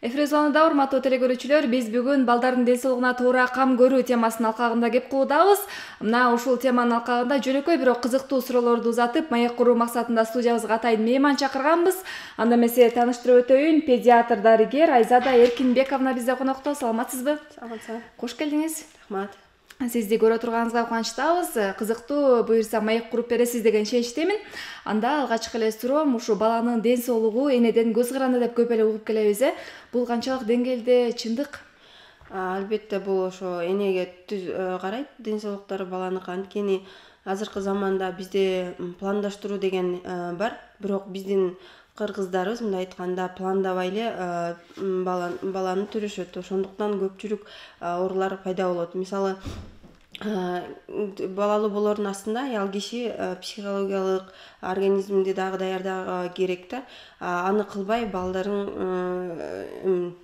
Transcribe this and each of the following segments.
Эфиризонда урматтуу телекөрүүчүлөр, биз бүгүн балдардын ден соолугуна туура кам көрүү темасынын алкагында кеп кылуудабыз. Мына ушул теманын алкагында жөнөкөй бирок кызыктуу суроолорду узатып, маек куруу максатында студиябызга атайын мейман чакырганбыз. Анда эмесе тааныштырып өтөйүн, педиатр дарыгер Айзада Эркинбековна бизде конокто. Саламатсызбы? Саламатсызбы. Кош келдиңиз. Рахмат. Сизди көрө турганыбызга кубанычтабыз. Кызыктуу, буюрса маек куруп бересиз деген ишеничтемин. Анда алгачкы эле суроом ушу баланын ден соолугу энеден көз каранды деп көп эле угуп келебиз. Бул канчалык деңгээлде чындык? Албетте бул ошо энеге түз карайт, ден соолуктары баланыкы. Анткени азыркы заманда бизде пландаштыруу деген бар, бирок биздин кыргыздарыбыз мындай айтканда пландабай эле баланы төрөшөт. Ошондуктан көпчүлүк оорулар пайда болот. Мисалы, балалуу болоордун астында аял киши психологиялык организмди дагы даярдоо керек да. Аны кылбай балдарын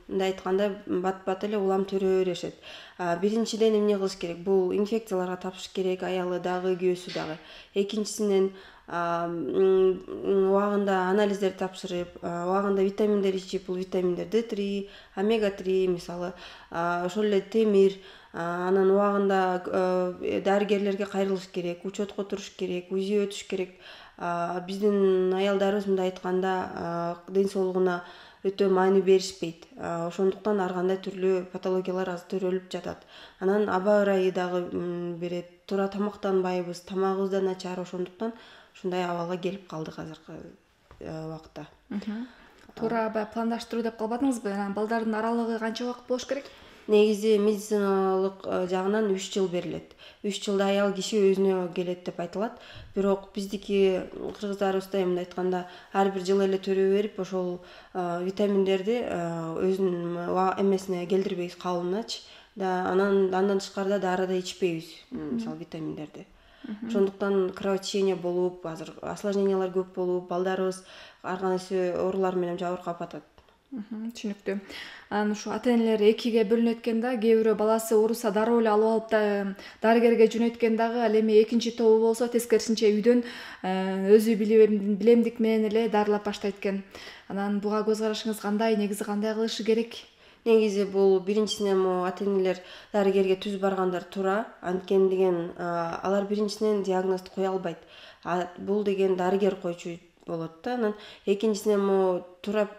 мындай айтканда бат-бат эле улам төрө беришет. Биринчиден эмне кылыш керек? Бул инфекцияларга тапшыш керек, аялы дагы, күйөөсү дагы. Экинчисинен убагында анализдерди тапшырып, убагында витаминдер ичип, бул витаминдер D3, омега-3 мисалы, ошол эле темир, анан убагында дарыгерлерге кайрылыш керек, учетко туруш керек, УЗИ өтүш керек. Биздин аялдарыбыз мындай айтканда ден соолугуна өтө маани беришпейт. Ошондуктан ар кандай түрлүү патологиялар азыр төрөлүп жатат. Анан аба ырайы дагы берет. Туура тамактанбайбыз, тамагыбыз да начар, ошондуктан ушундай абалга келип калдык азыркы убакта. Туура аябай пландаштыруу деп калбадыңызбы? Балдардын аралыгы канча убакыт болуш керек? Негизи медициналык жагынан 3 жыл берилет. 3 жылда аял киши өзүнө келет деп айтылат. Бирок биздики кыргыздарыбызда мындай айтканда ар бир жыл эле төрө берип, ошол витаминдерди өзүнүн эмесине келдирбейбиз, кабылыначы. Андан тышкарыда дары да ичпейбиз, мисалы витаминдерди. Ошондуктан кровотечение болуп, азыр осложнениялар көп болуп, балдарыбыз ар кайсы оорулар менен жабыркап атат. Түшүнүктүү. Анан ушу ата-энелер экиге бөлүнөт экен да. Кээ бирөө баласы ооруса дароо эле алып алып да дарыгерге жөнөткөн дагы, ал эми экинчи тобу болсо тескерисинче үйдөн өзү билемдик менен эле дарылап баштайт экен. Анан буга көз карашыңыз кандай? Негизи кандай кылышы керек? Негизи бул биринчисинен ата-энелер дарыгерге түз баргандар туура. Анткени деген алар биринчисинен диагнозду кое албайт. Бул деген дарыгер койчу болот да. Анан экинчисинен туура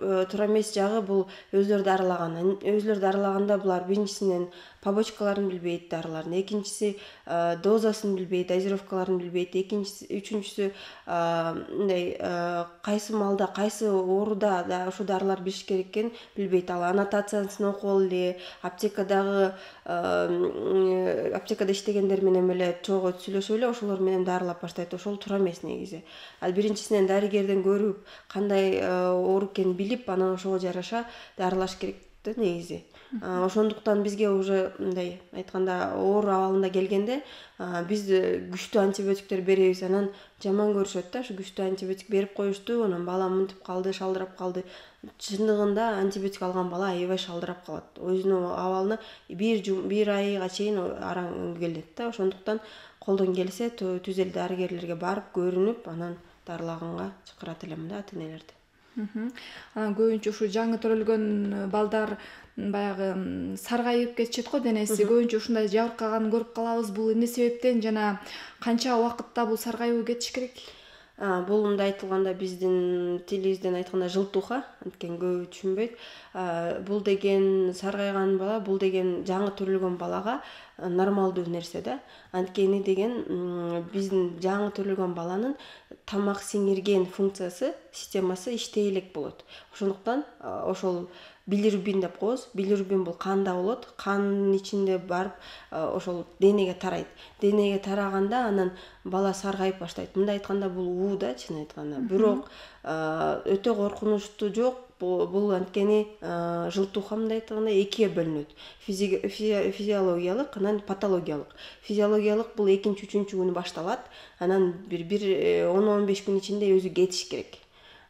эмес жагы бул өзүлөрү дарылаган. Өзүлөрү дарылаганда булар биринчисинен побочкаларын билбейт дарылардын, экинчиси дозасын билбейт, дозировкаларын билбейт, үчүнчүсү мындай кайсы малда, кайсы ооруда да ушу дарылар билиш керек экенин билбейт. Ал аннотациясын окуп эле, аптекада иштегендер менен эле чогуу сүйлөшүп эле ошолор менен дарылап баштайт. Ошол туура эмес негизи. Ал биринчисинен дарыгерден көрүп, кандай оору экенин билип, анан ошого жараша дарылаш керек да негизи. Ошондуктан бизге уже мындай айтканда оору абалында келгенде биз күчтүү антибиотиктер беребиз. Анан жаман көрүшөт да, ушу күчтүү антибиотик берип коюшту, анан бала мынтип калды, шалдырап калды. Чындыгында антибиотик алган бала аябай шалдырап калат. Өзүнүн абалына бир айга чейин араң келет да. Ошондуктан колдон келсе түз эле дарыгерлерге барып көрүнүп, анан дарылаганга чакырат элем да ата-энелерди. Анан көбүнчө ушу жаңы төрөлгөн балдар баягы саргайып кетишет го денеси. Көбүнчө ушундай жабыркаганын көрүп калабыз. Бул эмне себептен жана канча убакытта бул саргайуу кетиш керек? Бул мындай айтылганда биздин тилибизден айтканда жылтуха, анткени көбү түшүнбөйт. Бул деген саргайган бала, бул деген жаңы төрөлгөн балага нормалдуу нерсе да. Анткени деген биздин жаңы төрөлгөн баланын тамак сиңирген функциясы, системасы иштей элек болот. Ошондуктан ошол билирубин деп коебуз. Билирубин бул канда болот. Кандын ичинде барып ошол денеге тарайт. Денеге тараганда анан бала саргайып баштайт. Мындай айтканда бул уу да, чын айтканда. Бирок өтө коркунучтуу жок. Бул анткени жылтуха мындай айтканда экиге бөлүнөт. Физиологиялык, анан патологиялык. Физиологиялык бул 2-3 күнү башталат. Анан бир 10-15 күн ичинде өзү кетиш керек.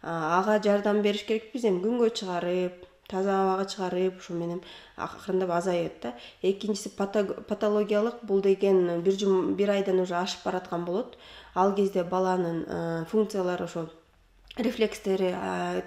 Ага жардам бериш керекпиз, эми күнгө чыгарып, таза абага чыгарып, ушу менен акырындап азайат да. Экинчиси патологиялык, бул деген бир айдан уже ашып бараткан болот. Ал кезде баланын функциялары ошо рефлекстери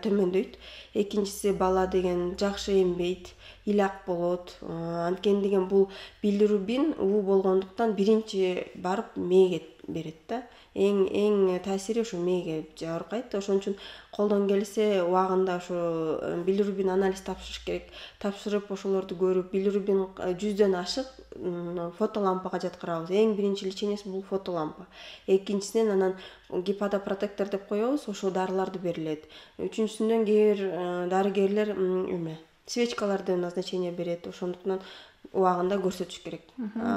төмөндөйт. Экинчиси бала деген жакшы эмбейт, илак болот. Анткени деген бул билирубин уу болгондуктан биринчи барып мээге берет да. Эң таасири ушу мээге жабыркайт. Ошон үчүн колдон келсе убагында ушу билирубин анализ тапшырыш керек. Тапшырып ошолорду көрүп, билирубин 100дөн ашык фотолампага жаткырабыз. Эң биринчи леченияси бул фотолампа. Экинчисинен анан гепатопротектор деп коебуз, ошол дарыларды берилет. Үчүнчүсүнөн кээ бир дарыгерлер свечкаларды назначение берет. Ошондуктан убагында көрсөтүш керек.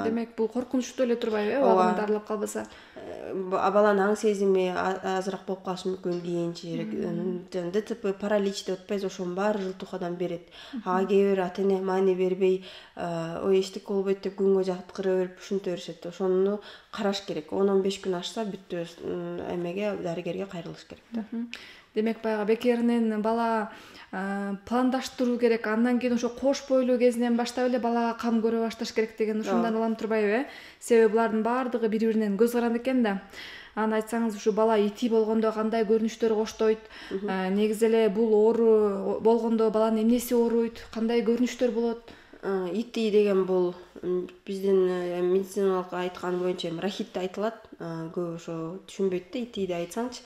Демек бул коркунучтуу эле турбайбы, убагында дарылап калбаса? Баланын аң сезими азыраак болуп калышы мүмкүн кийинчерээк. ДЦП, паралич деп атпайбыз, ошонун баары жылтуухадан берет. Ага кээ бир ата эне маани бербей, ой эчтеке болбойт деп күнгө жаткыра берип ушинте беришет. Ошону караш керек. 10-15 күн ашса бүттү, эмеге дарыгерге кайрылыш керек да. Демек баягы бекеринен бала пландаштыруу керек. Андан кийин ошо кош бойлуу кезинен баштап эле балага кам көрө башташ керек деген ушундан улам турбайбы? Себеби булардын баардыгы бири-биринен көз каранды экен да. Аны айтсаңыз, ушу бала ити болгондо кандай көрүнүштөр коштойт? Негизи эле бул оору болгондо баланын эмнеси ооруйт? Кандай көрүнүштөр болот? ити деген бул биздин медициналык айткан боюнча рахит деп айтылат. Көп ошо түшүнбөйт да ити деп айтсаңчы.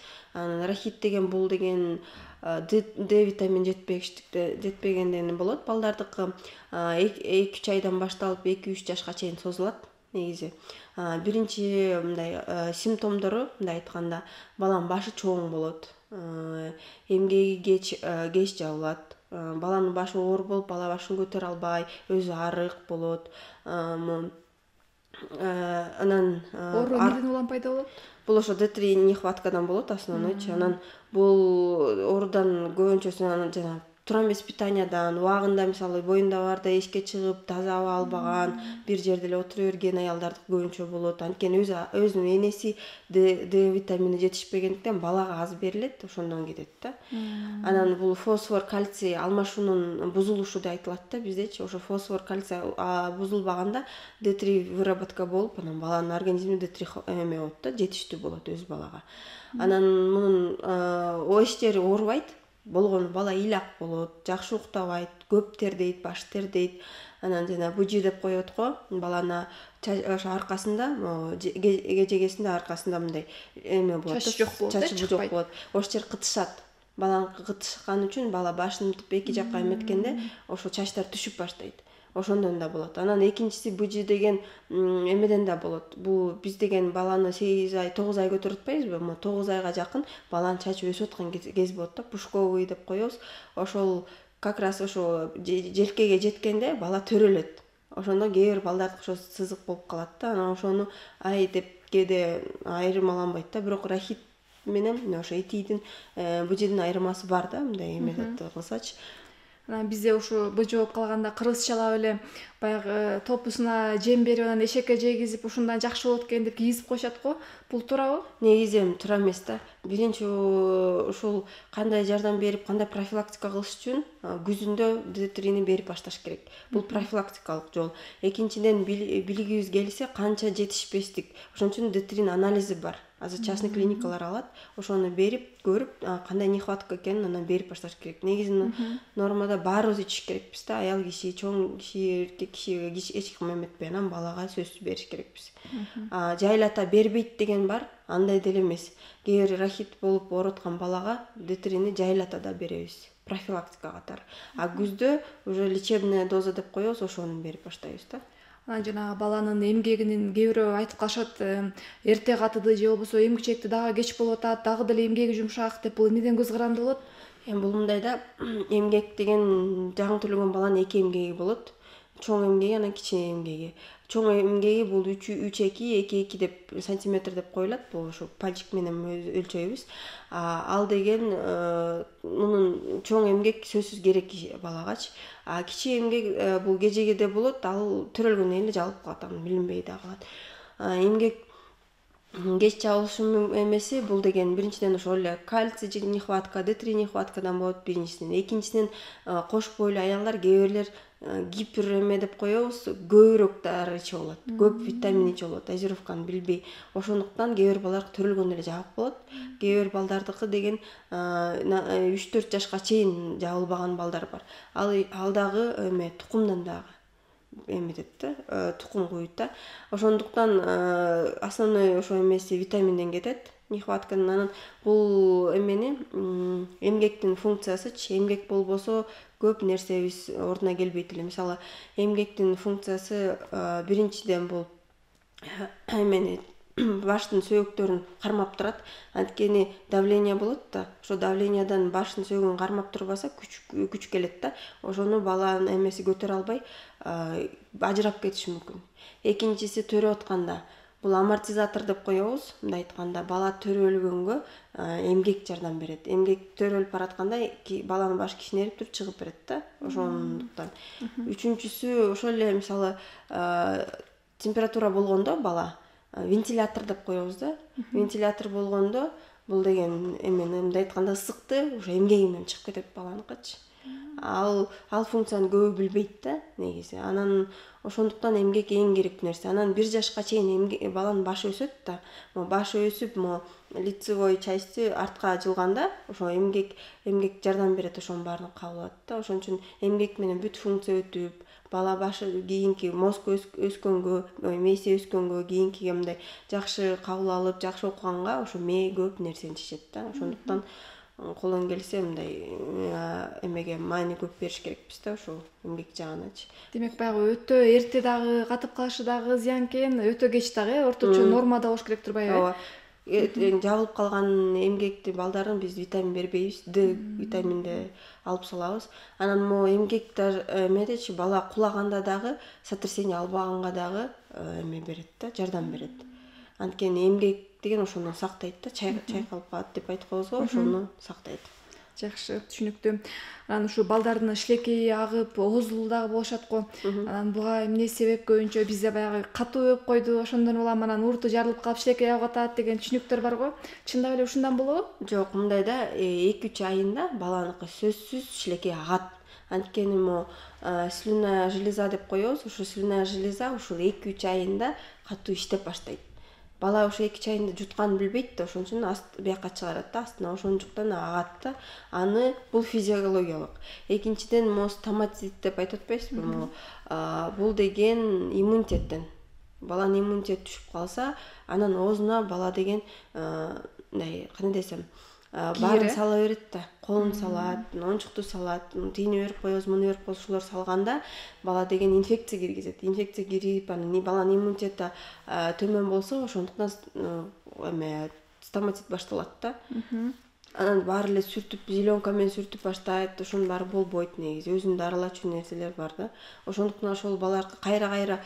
Рахит деген бул деген D витамин жетпегенден болот. Балдардыкы 2-3 айдан башталып 2-3 жашка чейин созулат негизи. Биринчи мындай симптомдору мындай айтканда баланын башы чоң болот. Эмгеги кеч жабылат. Баланын башы оор болуп, бала башын көтөрө албай, өзү арык болот. Анан Оору эмнеден улам пайда болот? Бул ошо D3 нехваткадан болот основнойчу. Анан бул оорудан көбүнчөсү жана туран эмес питаниядан, убагында мисалы боюнда барда эшикке чыгып таза аба албаган, бир жерде эле отура берген аялдардыкы көбүнчө болот. Анткени өзүнүн энеси D витамини жетишпегендиктен балага аз берилет, ошондон кетет да. Анан бул фосфор, кальций алмашуунун бузулушу деп айтылат да биздечи. Ошо фосфор, кальций бузулбаганда D3 выработка болуп, анан баланын организмине D3 эме болот да, жетиштүү болот өз балага. Анан мунун эч жери оорубайт. Болгону бала илак болот, жакшы уктабайт, көп тердейт, баш тердейт. Анан жана буджи деп коет го, баланы ошо аркасында, кежегесинде аркасында мындай эме болот. Чач жок болот, чачы жок болот. Ошол жер кытышат. Баланы кытышкан үчүн бала башын эки жакка эметкенде ошо чачтар түшүп баштайт. Ошондон да болот. Анан экинчиси буджи деген эмеден да болот. Бул биз деген баланы 8 ай, 9 ай көтөрүп атпайбызбы? 9 айга жакын баланын чачы өсүп аткан кез болот да, пушковый деп коебуз. Ошол как раз ошо желкеге жеткенде бала төрөлөт. Ошондон кээ бир балдардыкы ошо сызык болуп калат да. Анан ошону ай деп кээде айырмаланбайт да. Бирок рахит менен ошо итидин буджидин айырмасы бар да, мындай эмеде кылсачы. Бизде ушу быжы болуп калганда кыргызчалап эле баягы топусуна жем берип анан эшекке жегизип ушундан жакшы болот экен деп кийгизип коюшат го. Бул туурабы? Негизи эми туура эмес да. Биринчи ушул кандай жардам берип, кандай профилактика кылыш үчүн күзүндө D3-ни берип башташ керек. Бул профилактикалык жол. Экинчиден билигибиз келсе канча жетишпестик. Ошон үчүн D3 анализи бар. Азыр частный клиникалар алат. Ошону берип, көрүп, кандай нехватка экенин анан берип башташ керек. Негизи нормада баарыбыз ичиш керекпиз да. Аял киши, чоң киши, эркек кишиге эч ким эметпей, анан балага сөзсүз бериш керекпиз. Жайлата бербейт деген бар, андай деле эмес. Кээ бир рахит болуп ооруткан балага D3-ни жайлата да беребиз. Профилактика катары. Күздө уже лечебная доза деп коебуз, ошону берип баштайбыз да. Жанагы баланын эмгегинин кээ бирөө айтып калышат, эрте катыды же болбосо эмгичекти дагы кеч болуп атат, дагы деле эмгеги жумшак деп, бул эмнеден көз каранды болот? Бул мындай да, эмгек деген жагың төлөгөн баланын эки эмгеги болот. Чоң эмгеги, анан кичине эмгеги. Чоң эмгеги бул 3,2, 2,2 деп сантиметр деп коюлат. Бул ошо пальчик менен өлчөйбүз. Ал деген мунун чоң эмгек сөзсүз керек балагачы. Кичи эмгек бул кежегеде болот, ал төрөлгөндөн эле жабылып калат, аны билинбей да калат. Эмгек кеч жабылышы эмеси бул деген биринчиден ошол эле кальций нехватка, D3 нехваткадан болот биринчисинен. Экинчисинен кош бойлуу аялдар кээ бирлер гипер эме деп коебуз, көбүрөөк дары иче болот, көп витамин иче болот, дозировканы билбей. Ошондуктан кээ бир балдар төрөлгөндө эле жабык болот. Кээ бир балдардыкы деген 3-4 жашка чейин жабылбаган балдар бар. Ал дагы эме тукумдан дагы эметет да, тукум куйут да. Ошондуктан основной ошо эмеси витаминден кетет. Нехватканын анан бул эмени эмгектин функциясычы, эмгек болбосо көп нерсебиз ордуна келбейт эле. Мисалы, эмгектин функциясы биринчиден бул эмени баштын сөөктөрүн кармап турат. Анткени давление болот да, ошо давлениядан баштын сөөгүн кармап турбаса күч келет да. Ошону баланын эмеси көтөрө албай ажырап кетиши мүмкүн. Экинчиси төрөп атканда бул амортизатор деп коебуз. Мындай айтканда, бала төрөлгөнгө эмгек жардам берет. Эмгек төрөлүп баратканда баланын башы кичинерип туруп чыгып берет да. Ошондуктан. Үчүнчүсү ошол эле мисалы температура болгондо бала вентилятор деп коебуз да. Вентилятор болгондо бул деген эмени мындай айтканда ысыкты уже эмгеги менен чыгып кетет баланыкычы. Ал функцияны көбү билбейт да негизи. Анан ошондуктан эмгек эң керектүү нерсе. Анан 1 жашка чейин баланын башы өсөт да. Башы өсүп, лицевой части артка жылганда ошо эмгек жардам берет, ошонун баарын кабыл алат да. Ошон үчүн эмгек менен бүт функция өтүп, бала башы кийинки мозг өскөнгө, мээси өскөнгө, кийинкиге мындай жакшы кабыл алып, жакшы окуганга ошо мээ көп нерсени чечет да. Ошондуктан колдон келсе мындай эмеге маани көп бериш керекпиз да, ошо эмгек жагыначы. Демек баягы өтө эрте дагы катып калышы дагы зыян экен, өтө кеч дагы орточо нормада болуш керек турбайбы? Ооба. Жабылып калган эмгекти балдарын биз витамин бербейбиз, Д витаминди алып салабыз. Анан эмгек эмедечи бала кулаганда дагы, сотрясение албаганга дагы эме берет да, жардам берет. Анткени эмгек деген ошону сактайт да, чайкалып калат деп айткыбыз го, ошону сактайт. Жакшы, түшүнүктүү. Анан ушу балдардын шилекейи агып, оозулуу дагы болушат го. Анан буга эмне себеп? Көбүнчө бизде баягы катуу өп койду, ошондон улам анан урту жарылып калып шилекей агып атат деген түшүнүктөр бар го. Чындап эле ушундан болобу? Жок, мындай да, 2-3 айында баланыкы сөзсүз шилекей агат. Анткени слюнная железа деп коебуз, ошо слюнная железа ушул 2-3 айында катуу иштеп баштайт. Бала ошо 2 айында жутканын билбейт да, ошон үчүн бияка чыгарат да, астына ошондуктан агат да. Аны бул физиологиялык. Экинчиден стоматит деп айтып атпайсызбы? Бул деген иммунитеттен. Баланын иммунитети түшүп калса, анан оозуна бала деген мындай, кандай десем, баарын сала берет да. Колун салат, оңчукту салат, тийини берип коебуз, муну берип коебуз, ушулар салганда бала деген инфекция киргизет. Инфекция кирип, анан баланын иммунитети төмөн болсо, ошондуктан стоматит башталат да. Анан баары эле сүртүп, зеленка менен сүртүп баштайт, ошонун баары болбойт негизи. Өзүн дарылачу нерселер бар да. Ошондуктан ошол балалар кайра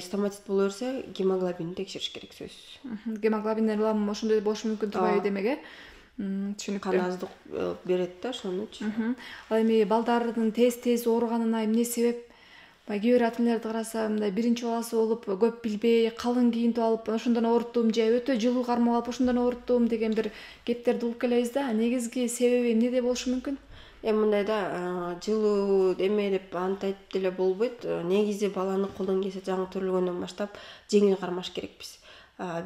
стоматит боло берсе, гемоглобинин текшериш керек сөзсүз. Гемоглобинден улам ошондой болушу мүмкүн турбайбы демек, э? Түшүнүктүү. Кан аздык берет да, ошонучу. Ал эми балдардын тез ооруганына эмне себеп? Кээ бир ата-аналарды караса, мындай биринчи баласы болуп, көп билбей, калың кийинтип алып, ошондон ооруттум же өтө жылуу кармап алып, ошондон ооруттум деген бир кептерди угуп келебиз да. Негизги себеби эмнеде болушу мүмкүн? Мындай да, жылуу эме деп антайтып деле болбойт. Негизи баланы колдон келсе жаңы төрөлгөндөн баштап жеңил кармаш керекпиз.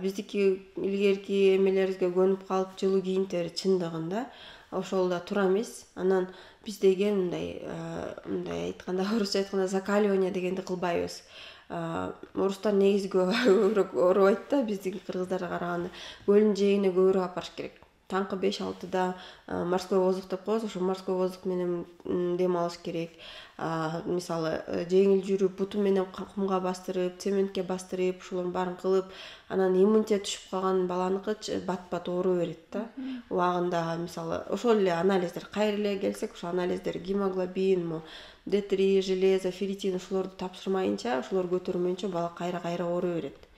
Биздики илгерки эмелерибизге көнүп калып жылуу кийинтери чындыгында ошол да туура эмес. Анан биз деген мындай айтканда, орусча айтканда закаливание дегенди кылбайбыз. Орустар негизи көбүрөөк оорубайт да, биздин кыргыздарга караганда. Көлдүн жээгине көбүрөөк алып барыш керек. Таңкы 5-6-да морской воздух деп коебуз, ошо морской воздух менен дем алыш керек. Мисалы, жеңил жүрүп, буту менен кумга бастырып, цементке бастырып, ушулардын баарын кылып, анан иммунитет түшүп калган баланыкы бат-бат оору берет да. Убагында, мисалы, ошол эле анализдер, кайра эле келсек, ошо анализдер гемоглобин, D3, железо, ферритин ушуларды тапшырмайынча, ушулар көтөрмөйүнчө бала кайра оору берет.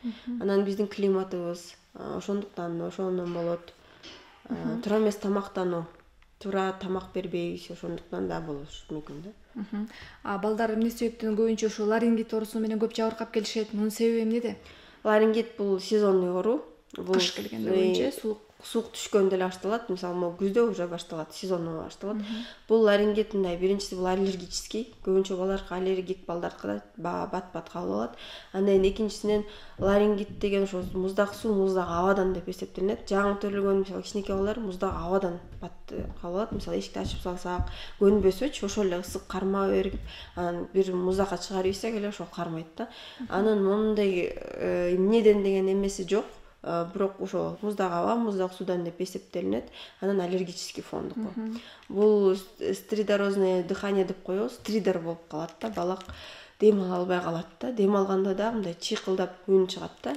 Анан биздин климатыбыз, ошондуктан ошондон болот. Туура эмес тамактануу, туура тамак бербейбиз, ошондуктан да болушу мүмкүн да. Балдар эмне себептен көбүнчө ушу ларингит оорусу менен көп жабыркап келишет? Мунун себеби эмнеде? Ларингит бул сезонный оору. кыш келгенде көбүнчө суық түшкөндө эле башталат. Мисалы, могу күздө уже башталат, сезону башталат. Бул ларингит мындай, биринчиси бул аллергический. Көбүнчө балдарга аллергик балдарга бат-бат кабыл алат. Андан экинчисинен ларингит деген ошо муздак суу, муздак абадан деп эсептелинет. Жаңы төрөлгөн мисалы кичинекей балдар муздак абадан бат кабыл алат. Мисалы эшикти ачып салсак, көнбөсөчү ошол эле ысык кармап берип, анан бир муздакка чыгарып ийсек эле ошол кармайт да. Анын моундай эмнеден деген эмеси жок. Бирок ошо муздак аба, муздак суудан деп эсептелинет. Анан аллергический фондуку. Бул стридорозное дыхание деп коебуз, стридор болуп калат да, балак дем ала албай калат да. Дем алганда да мындай чыйкылдап үн чыгат да.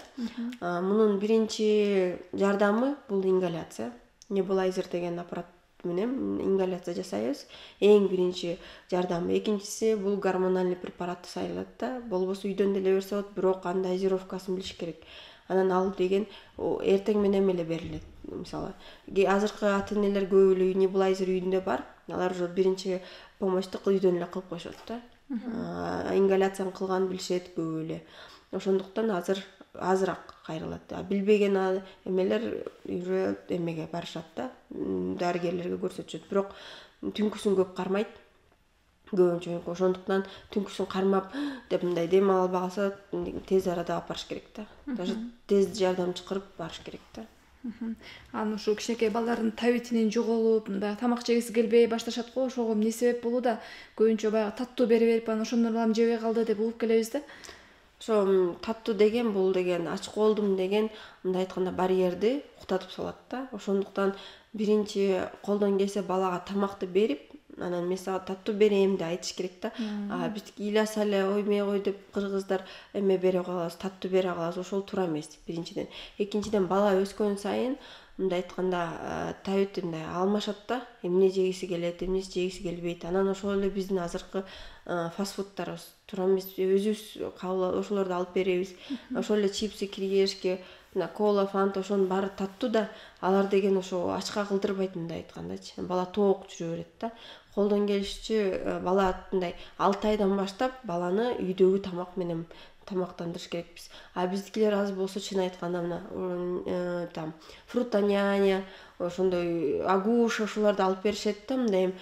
Мунун биринчи жардамы бул ингаляция. Небулайзер деген аппарат менен ингаляция жасайбыз. Эң биринчи жардамы. Экинчиси бул гормональный препаратты сайылат да. Болбосо үйдөн деле берсе болот, бирок анын дозировкасын билиш керек. Анан ал деген эртең менен эле берилет. Мисалы, азыркы ата-энелер көп эле небулайзер үйүндө бар. Алар уже биринчи помощьту үйдөн эле кылып коюшат да. Ингаляцияны кылганын билишет көп эле. Ошондуктан азыраак кайрылат. Билбеген эмелер уже эмеге барышат да, дарыгерлерге көрсөтүшөт. Бирок түнкүсүн көп кармайт. Көбүнчө ошондуктан түнкүсүн кармап деп мындай дем ала албай калса, тез арада алып барыш керек да. Даже тез жардам чакырып барыш керек да. Анын ушу кичинекей балдардын табитинин жоголуп, мындай тамак жегиси келбей башташат го, ошого эмне себеп болууда? Көбүнчө баягы таттуу берип, анан ошондон улам жебей калды деп угуп келебиз да. Ошо таттуу деген бул деген ач колдум деген мындай айтканда барьерди уктатып салат да. Ошондуктан биринчи колдон келсе балага тамакты берип, анан мен сага таттуу берем деп айтыш керек да. Биз ыйласа эле оймей кой деп кыргыздар эме бере калабыз, таттуу бере калабыз. Ошол туура эмес биринчиден. Экинчиден бала өскөн сайын мындай айтканда табит мындай алмашат да. Эмне жегиси келет, эмнеси жегиси келбейт. Анан ошол эле биздин азыркы фастфудтарыбыз туура эмес, өзүбүз ошолорду алып беребиз. Ошол эле чипсы, кириешки, кола, фанта ошонун баары таттуу да. Алар деген ошо ачка кылдырбайт мындай айткандачы. Бала тоок жүрө берет да. Колдон келишчи бала мындай 6 айдан баштап баланы үйдөгү тамак менен тамактандырыш керекпиз. Биздикилер аз болсо чын айтканда мына там фрутоняня, ошондой агуша ошолорду алып беришет да. Мындай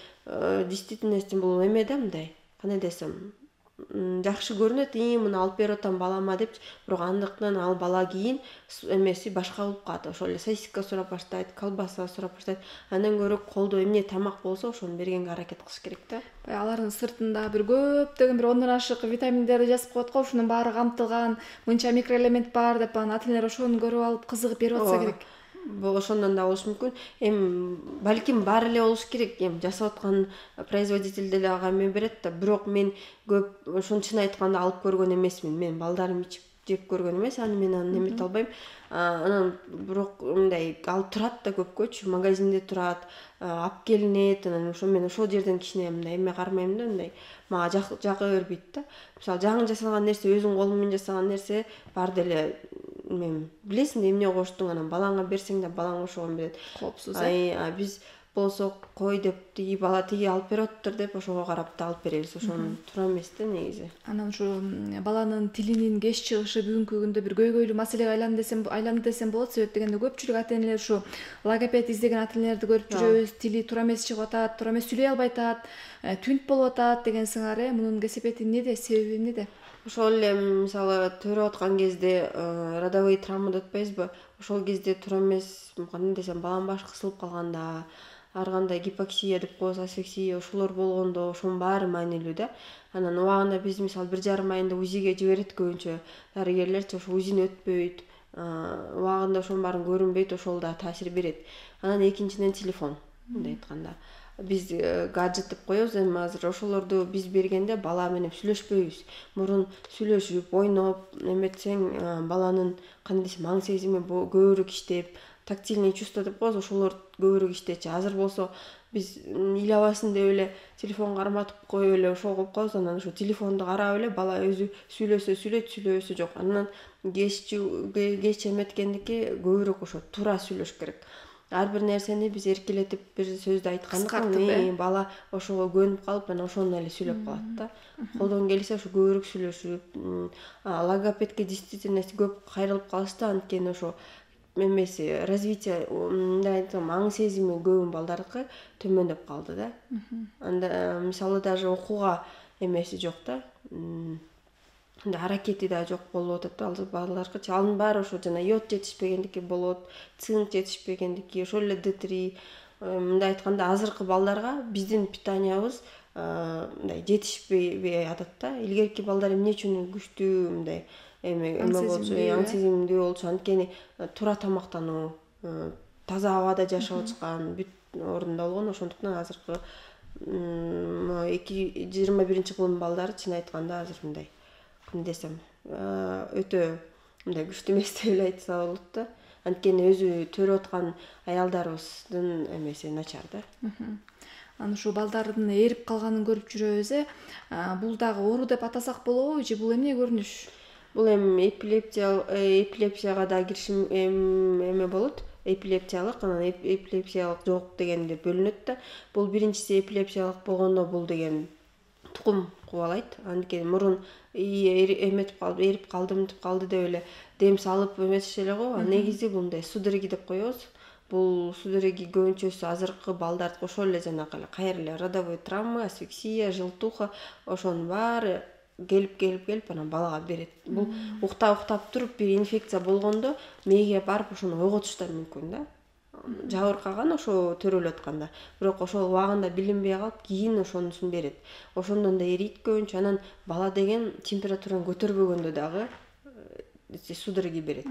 действительности бул эме да, мындай кандай десем, жакшы көрүнөт, муну алып берип атам балама деп, бирок андыктан ал бала кийин эмеси башка болуп калат. Ошол эле сосиска сурап баштайт, колбаса сурап баштайт. Андан көрө колдо эмне тамак болсо ошону бергенге аракет кылыш керек да. Алардын сыртында бир көптөгөн бир 10 ашык витаминдерди жазып коет го, ушунун баары камтылган, мынча микроэлемент бар деп, анан ата-энелер ошону көрүп алып кызыгып берип атса керек. Ошондон да болушу мүмкүн. Балким баары эле болуш керек. Жасап аткан производитель деле ага эме берет да. Бирок мен көп ошону чын айтканда алып көргөн эмесмин. Мен балдарым ичип жеп көргөн эмес, аны мен эмете албайм. Анан бирок мындай алып турат да көпкөчү, магазинде турат, алып келинет. Анан ошо мен ошол жерден кичине мындай эме кармайм да, мындай мага жакка бербейт да. Мисалы жаңы жасалган нерсе, өзүң колуң менен жасаган нерсе бар деле билесиң да эмне коштуң, анан балаңа берсең да балаң ошого берет. Коопсуз. Биз болсо кой деп тиги бала тиги алып берип атыптыр деп ошого карап да алып беребиз. Ошону туура эмес да негизи. Анан ушу баланын тилинин кеч чыгышы бүгүнкү күндө бир көйгөйлүү маселеге айланды десем болот. Себеп дегенде көпчүлүк ата-энелер ушу логопед издеген ата-энелерди көрүп жүрөбүз. Тили туура эмес чыгып атат, туура эмес сүйлөй албай атат, түнт болуп атат деген сыңары. Мунун кесепети эмнеде, себеби эмнеде? Ошол эле мисалы төрөп аткан кезде родовой травма деп атпайбызбы? Ошол кезде туура эмес, кандай десем, баланын башы кысылып калганда, ар кандай гипоксия деп коебуз, асфиксия, ошолор болгондо ошонун баары маанилүү да. Анан убагында биз мисалы 1,5 айында УЗИге жиберет көбүнчө дарыгерлерчи, ошо УЗИни өтпөйт. Убагында ошонун баарын көрүнбөйт, ошол да таасир берет. Анан экинчиден телефон, мындай айтканда. Биз гаджет деп коебуз, эми азыр ошолорду биз бергенде бала менен сүйлөшпөйбүз. Мурун сүйлөшүп, ойноп, эметсең баланын кандай десем, аң сезими көбүрөөк иштеп, тактильный чувство деп коебуз, ошолор көбүрөөк иштечи. Азыр болсо биз ыйлабасын деп эле телефон карматып коюп эле ошол кылып коебуз. Анан ошо телефонду карап эле бала өзү сүйлөсө сүйлөйт, сүйлөбөсө жок. Анан кеч эметкендики көбүрөөк ошо туура сүйлөш керек. Ар бир нерсени биз эркелетип бир сөздү айтканда бала ошого көнүп калып, анан ошону эле сүйлөп калат да. Колдон келсе ошо көбүрөөк сүйлөшүп, логопедке действительно көп кайрылып калышты, анткени ошо эмеси развитие мындай айтсам аң сезими көбүн балдардыкы төмөндөп калды да. Анда мисалы даже окууга эмеси жок да. Аракети да жок болуп атат да. Ал балдарыкычы анын баары ошо жана йод жетишпегендики болот, цинк жетишпегендики, ошол эле D3 мындай айтканда азыркы балдарга биздин питаниябыз мындай жетишпей атат да. Илгерки балдар эмне үчүн күчтүү мындай болчу, аң сезимдүү болчу, анткени туура тамактануу, таза абада жашап отурган, бүт орунда болгон. Ошондуктан азыркы 21-кылымдын балдары чын айтканда азыр мындай десем өтө мындай күчтүү эмес деп эле айтса болот да. Анткени өзү төрөп аткан аялдарыбыздын эмеси начар да. Анан ушу балдардын эрип калганын көрүп жүрөбүз. Бул дагы оору деп атасак болобу же бул эмне көрүнүш? Бул эми эпилепсияга да киришим эме болот. Эпилепсиялык, анан эпилепсиялык жок дегенде бөлүнөт да. Бул биринчиси эпилепсиялык болгондо бул деген тукум кубалайт. Анткени мурун эметип калды, эрип калды, мынтип калды деп эле дем салып эметишет эле го. Негизи бул мындай судороги деп коебуз. Бул судороги көбүнчөсү азыркы балдардыкы ошол эле жанакы эле кайра эле родовой травма, асфиксия, желтуха ошонун баары келип анан балага берет. Бул уктап туруп бир инфекция болгондо мээге барып ошону ойготуш да мүмкүн да. Жабыркаган ошо төрөлүп атканда. Бирок ошол убагында билинбей калып, кийин ошонусун берет. Ошондон да эрийт көбүнчө. Анан бала деген температураны көтөрбөгөндө дагы судороги берет.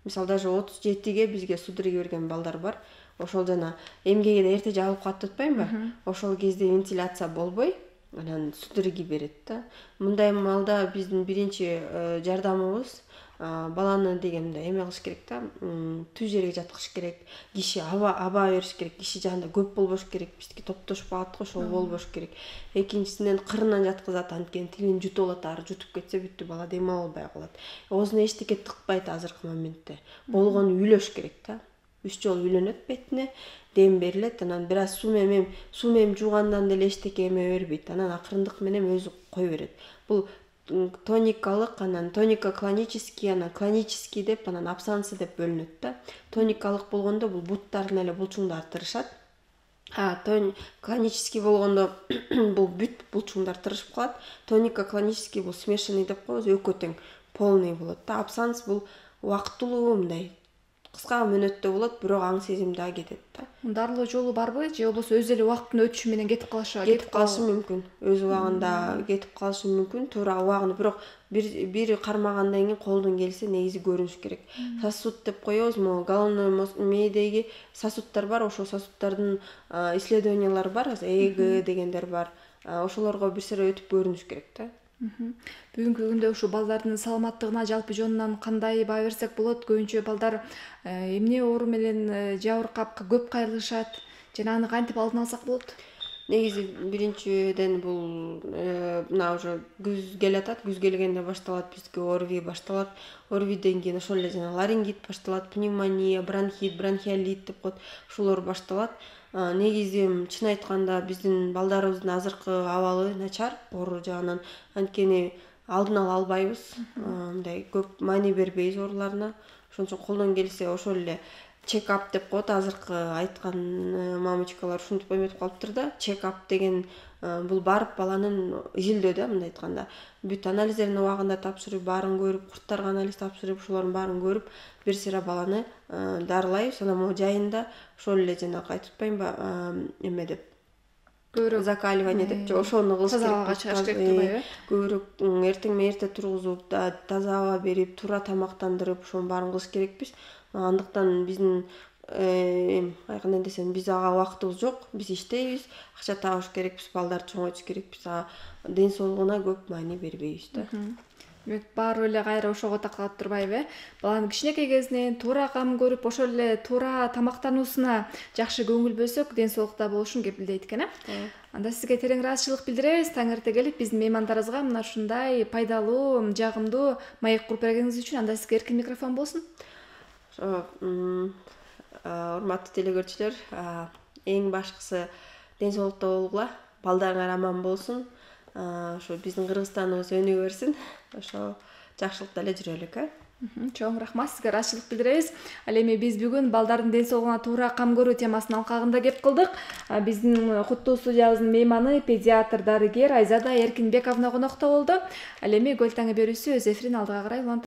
Мисалы даже 37ге бизге судороги берген балдар бар. Ошол жана эмгеге да эрте жабылып калат деп атпаймынбы? Ошол кезде вентиляция болбой, анан судороги берет да. Мындай маалда биздин биринчи жардамыбыз баланы дегенде эме кылыш керек да, түз жерге жаткызыш керек. Киши аба бериш керек. Киши жанында көп болбош керек. Биздики топтошуп калат го, ошол болбош керек. Экинчисинен кырынан жаткызат, анткени тилин жутуп алат, ары жутуп кетсе бүттү, бала дем албай калат. Оозуна эчтеке тыкпайт азыркы моментте. Болгону үйлөш керек да. 3 жолу үйлөнөт бетине, дем берилет, анан бир аз суу менен жуугандан деле эчтеке эме бербейт. Анан акырындык менен өзү кой берет. Бул тоникалык, анан тонико-клонический, анан клонический деп, анан абсансы деп бөлүнөт да. Тоникалык болгондо бул буттардын эле булчуңдары тырышат. Клонический болгондо бул бүт булчуңдар тырышып калат. Тонико-клонический бул смешанный деп коебуз, экөө тең полный болот да. Абсанс бул убактылуу мындай кыска мөөнөттө болот, бирок аң сезим да кетет да. Дарылоо жолу барбы же болбосо өзү эле убакыттын өтүшү менен кетип калышы мүмкүн. Өз убагында кетип калышы мүмкүн. Туура убагында, бирок бир кармагандан кийин колдон келсе негизи көрүнүш керек. Сосуд деп коебуз, могу головной мээдеги сосуддар бар, ошол сосуддардын исследованиялары бар, ЭГ дегендер бар. Ошолорго бир сыйра өтүп көрүнүш керек да. Бүгүнкү күндө ушу балдардын саламаттыгына жалпы жонунан кандай баа берсек болот? Көбүнчө балдар эмне оору менен жабыркап көп кайрылышат жана аны кантип алдын алсак болот? Негизи биринчиден бул мына уже күз келатат. Күз келгенде башталат бизге ОРВИ башталат. ОРВИден кийин ошол эле жана ларингит башталат, пневмония, бронхит, бронхиолит деп коет. Ушулар башталат. Негизи чын айтканда биздин балдарыбыздын азыркы абалы начар оору жагынан. Анткени алдын ала албайбыз. Мындай көп маани бербейбиз ооруларына. Ошон үчүн колдон келсе ошол эле чек-ап деп коет. Азыркы айткан мамочкалар ушинтип эметип калыптыр да. Чек-ап деген бул барып баланын изилдөө да, мындай айтканда. Бүт анализдерин убагында тапшырып, баарын көрүп, курттарга анализ тапшырып, ошолордун баарын көрүп, бир сыйра баланы дарылайбыз. Анан могу жайында ошол эле жанагы айтып атпаймынбы, эме деп көбүрөөк закаливание деп, ошону кылыш керек. Көбүрөөк эртең менен эрте тургузуп, таза аба берип, туура тамактандырып, ошонун баарын кылыш керекпиз. Андыктан биздин кандай десем, биз ага убактыбыз жок. Биз иштейбиз, акча табыш керекпиз, балдарды чоңойтуш керекпиз. Ден соолугуна көп маани бербейбиз да. Демек баары эле кайра ошого такалып турбайбы? Баланын кичинекей кезинен туура кам көрүп, ошол эле туура тамактануусуна жакшы көңүл бөлсөк, ден соолукта болушун кепилдейт экен, Анда сизге терең ыраазычылык билдиребиз. Таң эрте келип биздин меймандарыбызга мына ушундай пайдалуу, жагымдуу маек куруп бергениңиз үчүн анда сизге эркин микрофон болсун. Урматтуу телекөрүүчүлөр, эң башкысы ден соолукта болгула, балдарыңар аман болсун. Ошо биздин Кыргызстаныбыз өнүгө берсин. Ошо жакшылыкта эле жүрөлүк. Чоң рахмат сизге, ыраазычылык билдиребиз. Ал эми биз бүгүн балдардын ден соолугуна туура кам көрүү темасынын алкагында кеп кылдык. Биздин куттуу студиябыздын мейманы педиатр дарыгер Айзада Эркинбековна конокто болду. Ал эми Көл таңы берүүсү өз эфирин алдыга карай улантат.